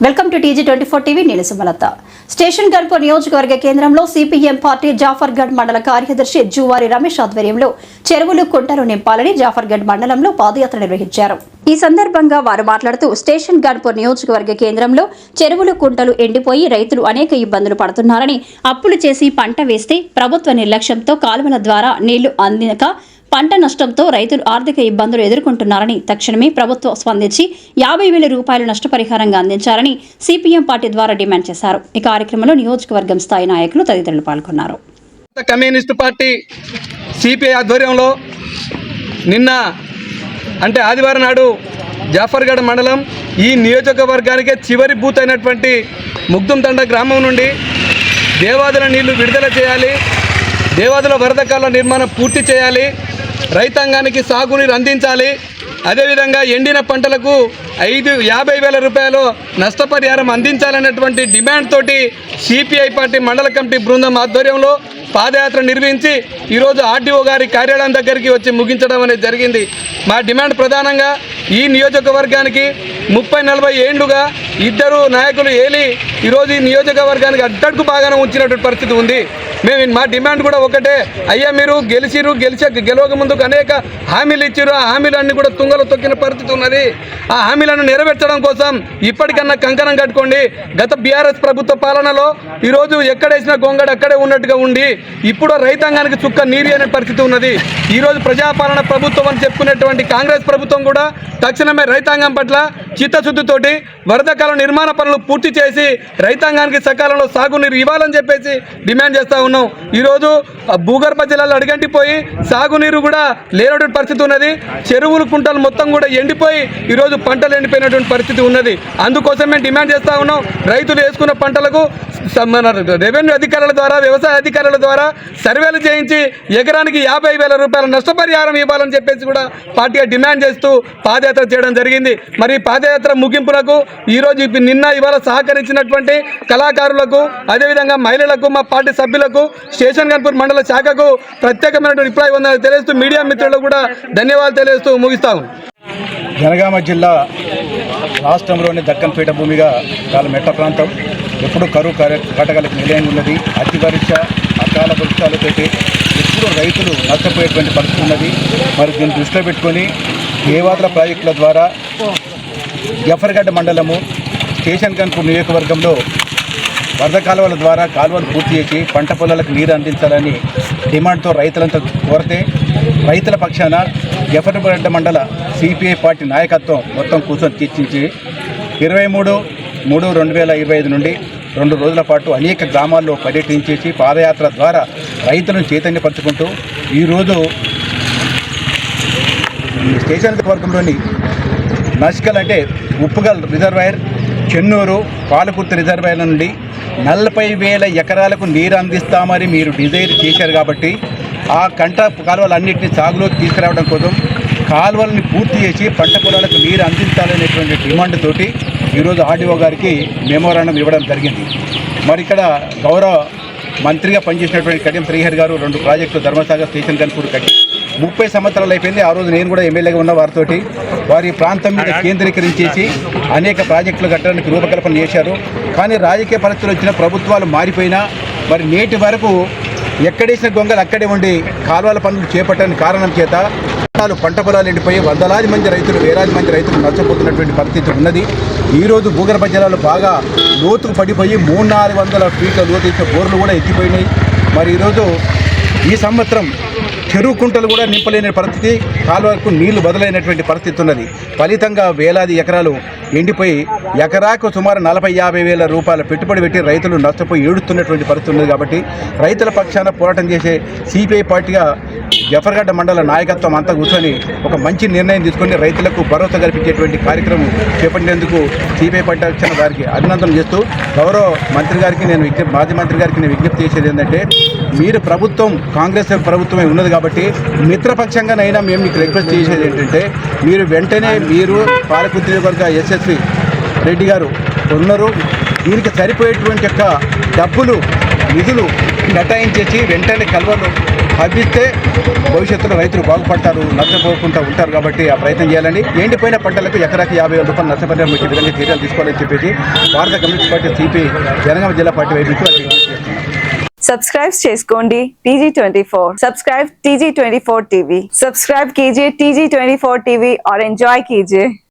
Welcome to TG24 TV. నేను Sumalatha. Station Ghanpur నియోజకవర్గ కేంద్రంలో సిపిఎం పార్టీ జాఫర్గఢ్ మండల కార్యదర్శి జువారి రమేష్ ఆధ్వర్యంలో చెరువులు కుంటలు నింపాలని జాఫర్గఢ్ మండలంలో పాదయాత్ర నిర్వహించారు. ఈ సందర్భంగా వారు మాట్లాడుతూ స్టేషన్ గన్పూర్ నియోజకవర్గ కేంద్రంలో చెరువులు కుంటలు ఎండిపోయి రైతులు అనేక ఇబ్బందులు పడుతున్నారని, అప్పులు చేసి పంట వేస్తే ప్రభుత్వ నిర్లక్ష్యంతో కాలువల ద్వారా నీళ్లు అందక పంట నష్టంతో రైతులు ఆర్థిక ఇబ్బందులు ఎదుర్కొంటున్నారని, తక్షణమే ప్రభుత్వం స్పందించి 50,000 రూపాయలు నష్టపరిహారంగా అందించాలని సిపిఎం పార్టీ ద్వారా డిమాండ్ చేశారు. ఈ కార్యక్రమంలో నియోజకవర్గం స్థాయి నాయకులు తదితరులు పాల్గొన్నారు. కమ్యూనిస్టు పార్టీ సిపిఐ ఆధ్వర్యంలో నిన్న అంటే ఆదివారం నాడు జాఫర్గఢ్ మండలం ఈ నియోజకవర్గానికే చివరి బూత్ అయినటువంటి ముగ్దుంతండ గ్రామం నుండి దేవాదుల నీళ్లు విడుదల చేయాలి, దేవాదుల వరదకాల నిర్మాణం పూర్తి చేయాలి, రైతాంగానికి సాగునీరు అందించాలి, అదేవిధంగా ఎండిన పంటలకు 50,000 రూపాయలు నష్టపరిహారం అందించాలనేటువంటి డిమాండ్ తోటి సిపిఐ పార్టీ మండల కమిటీ బృందం ఆధ్వర్యంలో పాదయాత్ర నిర్వహించి ఈరోజు ఆర్డీఓ గారి కార్యాలయం దగ్గరికి వచ్చి ముగించడం అనేది జరిగింది. మా డిమాండ్ ప్రధానంగా ఈ నియోజకవర్గానికి 30-40 ఏళ్లుగా ఇద్దరు నాయకులు ఏలి ఈరోజు ఈ నియోజకవర్గానికి అడ్డడుగు బాగానే ఉంచినటువంటి పరిస్థితి ఉంది. మా డిమాండ్ కూడా ఒకటే, అయ్యా మీరు గెలవక ముందుకు అనేక హామీలు ఇచ్చారు, ఆ హామీలన్నీ కూడా తుంగలో తొక్కిన పరిస్థితి ఉన్నది. ఆ హామీలను నెరవేర్చడం కోసం ఇప్పటికన్నా కంకణం కట్టుకోండి. గత బీఆర్ఎస్ ప్రభుత్వ పాలనలో ఈరోజు ఎక్కడేసిన గొంగడు అక్కడే ఉన్నట్టుగా ఉండి ఇప్పుడు రైతాంగానికి చుక్క నీరు అనే పరిస్థితి ఉన్నది. ఈరోజు ప్రజాపాలన ప్రభుత్వం అని చెప్పుకునేటువంటి కాంగ్రెస్ ప్రభుత్వం కూడా తక్షణమే రైతాంగం పట్ల చిత్తశుద్ధితోటి వరదకాలం నిర్మాణ పనులు పూర్తి చేసి రైతాంగానికి సకాలంలో సాగునీరు ఇవ్వాలని చెప్పేసి డిమాండ్ చేస్తూ ఉన్నాం. ఈరోజు భూగర్భ జలాలు అడిగంటిపోయి సాగునీరు కూడా లేనటువంటి పరిస్థితి ఉన్నది. చెరువులు కుంటలు మొత్తం కూడా ఎండిపోయి ఈరోజు పంటలు ఎండిపోయినటువంటి పరిస్థితి ఉన్నది. అందుకోసం మేము డిమాండ్ చేస్తూ ఉన్నాం, రైతులు వేసుకున్న పంటలకు మన రెవెన్యూ అధికారుల ద్వారా, వ్యవసాయ అధికారుల ద్వారా సర్వేలు చేయించి ఎకరానికి 50,000 రూపాయల నష్టపరిహారం ఇవ్వాలని చెప్పేసి కూడా పార్టీగా డిమాండ్ చేస్తూ పాదయాత్ర చేయడం జరిగింది. మరి పాదయాత్ర ముగింపులకు ఈరోజు నిన్న ఇవాళ సహకరించినటువంటి కళాకారులకు, అదేవిధంగా మహిళలకు, మా పార్టీ సభ్యులకు, స్టేషన్ గన్పూర్ మండల శాఖకు ప్రత్యేకమైనటువంటి రిప్లై ఉందని తెలియజేస్తూ మీడియా మిత్రులకు కూడా ధన్యవాదాలు తెలియజేస్తూ ముగిస్తాము. జనగామ జిల్లా రాష్ట్రంలోని దక్కన్ పీఠ భూమిగా చాలా మెట్ట ప్రాంతం, ఎప్పుడు కరువు కటకలకు నిలయంగా ఉన్నది. అతి వర్ష అకాల వర్షాలతో ఎప్పుడు రైతులు నష్టపోయేటువంటి పరిస్థితి ఉన్నది. మరి దీన్ని దృష్టిలో పెట్టుకొని దేవాదుల ప్రాజెక్టుల ద్వారా జాఫర్గఢ్ మండలము స్టేషన్ గన్పూర్ నియోజకవర్గంలో వరద కాలువల ద్వారా కాలువలు పూర్తి చేసి పంట పొలాలకు నీరు అందించాలని డిమాండ్తో రైతులంతా కోరితే రైతుల పక్షాన జాఫర్గఢ్ మండల సిపిఐ పార్టీ నాయకత్వం మొత్తం కూర్చొని చర్చించి 23/3/2025 నుండి 2 రోజుల పాటు అనేక గ్రామాల్లో పర్యటించేసి పాదయాత్ర ద్వారా రైతులను చైతన్యపరుచుకుంటూ ఈరోజు ఈ స్టేషన్ వర్గంలోని నష్కల్ అంటే ఉప్పుగల్ రిజర్వాయర్, చెన్నూరు, పాలకుర్తి రిజర్వాయర్ల నుండి 40,000 ఎకరాలకు నీరు అందిస్తామని మీరు డిజైర్ చేశారు. కాబట్టి ఆ కంట కాలువలన్నింటినీ సాగులోకి తీసుకురావడం కోసం కాలువలని పూర్తి చేసి పంట పొలాలకు నీరు అందించాలనేటువంటి డిమాండ్ తోటి ఈరోజు ఆర్డీఓ గారికి మెమోరాండం ఇవ్వడం జరిగింది. మరి ఇక్కడ గౌరవ మంత్రిగా పనిచేసినటువంటి కడియం శ్రీహరి గారు 2 ప్రాజెక్టులు ధర్మసాగర్, స్టేషన్ గన్పూర్ కట్టి 30 సంవత్సరాలు అయిపోయింది. ఆ రోజు నేను కూడా ఎమ్మెల్యేగా ఉన్న వారితోటి వారి ప్రాంతం మీద కేంద్రీకరించేసి అనేక ప్రాజెక్టులు కట్టడానికి రూపకల్పన చేశారు. కానీ రాజకీయ పరిస్థితులు వచ్చిన ప్రభుత్వాలు మారిపోయినా మరి నేటి వరకు ఎక్కడేసిన గొంగలు అక్కడే ఉండి కాలువల పనులు చేపట్టని కారణం చేత పంట పొలాలు ఎండిపోయి వేలాది మంది రైతులు నష్టపోతున్నటువంటి పరిస్థితి ఉన్నది. ఈరోజు భూగర్భ జలాలు బాగా లోతుకు పడిపోయి 300-400 ఫీట్ల లోతు ఇచ్చిన బోర్లు కూడా ఎత్తిపోయినాయి. మరి ఈరోజు ఈ సంవత్సరం చెరువు కుంటలు కూడా నింపలేని పరిస్థితి, కాలువలకు నీళ్లు బదులైనటువంటి పరిస్థితి ఉన్నది. ఫలితంగా వేలాది ఎకరాలు ఎండిపోయి ఎకరాకు సుమారు 40,000-50,000 రూపాయల పెట్టుబడి పెట్టి రైతులు నష్టపోయి ఏడుస్తున్నటువంటి పరిస్థితి ఉన్నది. కాబట్టి రైతుల పక్షాన పోరాటం చేసే సిపిఐ పార్టీగా జాఫర్గఢ్ మండల నాయకత్వం అంతా కూర్చొని ఒక మంచి నిర్ణయం తీసుకొని రైతులకు భరోసా కల్పించేటువంటి కార్యక్రమం చేపట్టినందుకు సిపిఐ పార్టీ పక్షాన వారికి అభినందనలు చేస్తూ గౌరవ మంత్రి గారికి మాజీ మంత్రి గారికి నేను విజ్ఞప్తి చేసేది ఏంటంటే, మీరు ప్రభుత్వం కాంగ్రెస్ ప్రభుత్వమే ఉన్నది కాబట్టి మిత్రపక్షంగానైనా మేము మీకు రిక్వెస్ట్ చేసేది ఏంటంటే, మీరు వెంటనే పాలకుర్తి వర్గ ఎస్ఎస్వి రెడ్డి గారు ఉన్నారు, దీనికి సరిపోయేటువంటి యొక్క డబ్బులు నిధులు కేటాయించేసి వెంటనే హబ్బిస్తే భవిష్యత్తులో రైతులు బాగుపడతారు, నష్టపోకుండా ఉంటారు. కాబట్టి ఆ ప్రయత్నం చేయాలండి. ఎండిపోయిన పంటలకు ఎకరాకి 50,000 రూపాయలు నష్టపరిహారం వచ్చే విధంగా చర్యలు తీసుకోవాలని చెప్పేసి భారత కమ్యూనిస్ట్ పార్టీ సిపిఐ జనగామ జిల్లా పార్టీ వైపు సబ్స్క్రైబ్ చేసుకోండి TG24. Subscribe TG24 TV. Subscribe कीजिए TG24 TV और एंजॉय कीजिए.